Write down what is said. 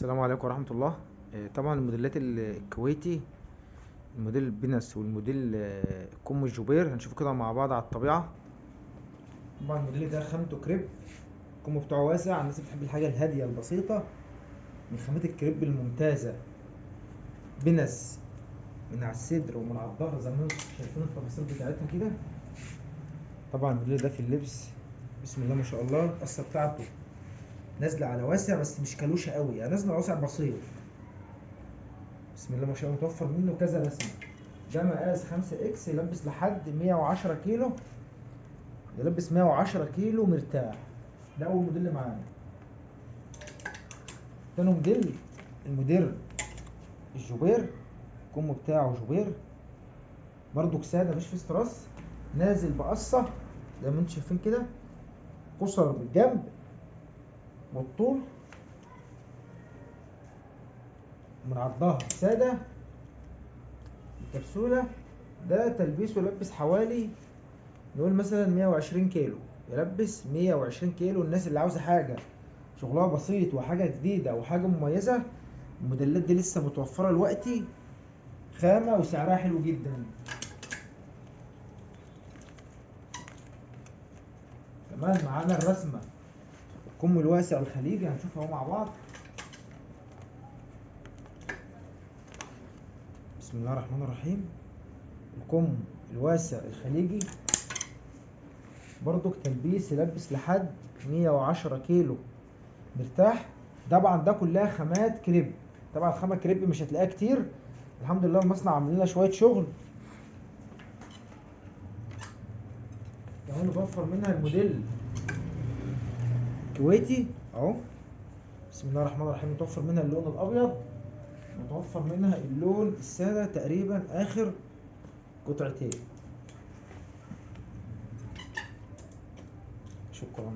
السلام عليكم ورحمة الله. طبعا الموديلات الكويتي، الموديل البنس والموديل كم الجوبير هنشوفه كده مع بعض على الطبيعة. طبعا الموديل ده خامته كريب، الكم بتاعه واسع. الناس اللي بتحب الحاجة الهادية البسيطة من خامات الكريب الممتازة. بنس من على الصدر ومن على الظهر زي ما انتم شايفين التفاصيل بتاعتها كده. طبعا الموديل ده في اللبس بسم الله ما شاء الله، القصة بتاعته نازلة على واسع بس مش كالوشة قوي، يعني نازلة على واسع بسيط. بسم الله ما شاء الله، متوفر منه كذا رسمة. ده مقاس 5 اكس، يلبس لحد 110 كيلو، يلبس 110 كيلو مرتاح. ده اول موديل معانا. تاني موديل الموديل الجوبير، الكم بتاعه جوبير برضو ساده مش في استراس، نازل بقصه زي ما انتم شايفين كده، قصر بالجنب والطول من على الظهر ساده الكبسوله. ده تلبيسه يلبس حوالي نقول مثلا 120 كيلو، يلبس 120 كيلو. الناس اللي عاوزه حاجه شغلها بسيط وحاجه جديده وحاجه مميزه، الموديلات دي لسه متوفره دلوقتي، خامه وسعرها حلو جدا. كمان معانا الرسمه الكم الواسع الخليجي، هنشوفها اهو مع بعض. بسم الله الرحمن الرحيم. الكم الواسع الخليجي برضو تلبيس يلبس لحد 110 كيلو مرتاح. طبعا ده كلها خامات كريب، طبعا خامة كريب مش هتلاقيها كتير، الحمد لله المصنع عامل لنا شوية شغل. كمان بوفر منها الموديل كويتي اهو. بسم الله الرحمن الرحيم. متوفر منها اللون الابيض، متوفر منها اللون السادة تقريبا اخر قطعتين. شكرا.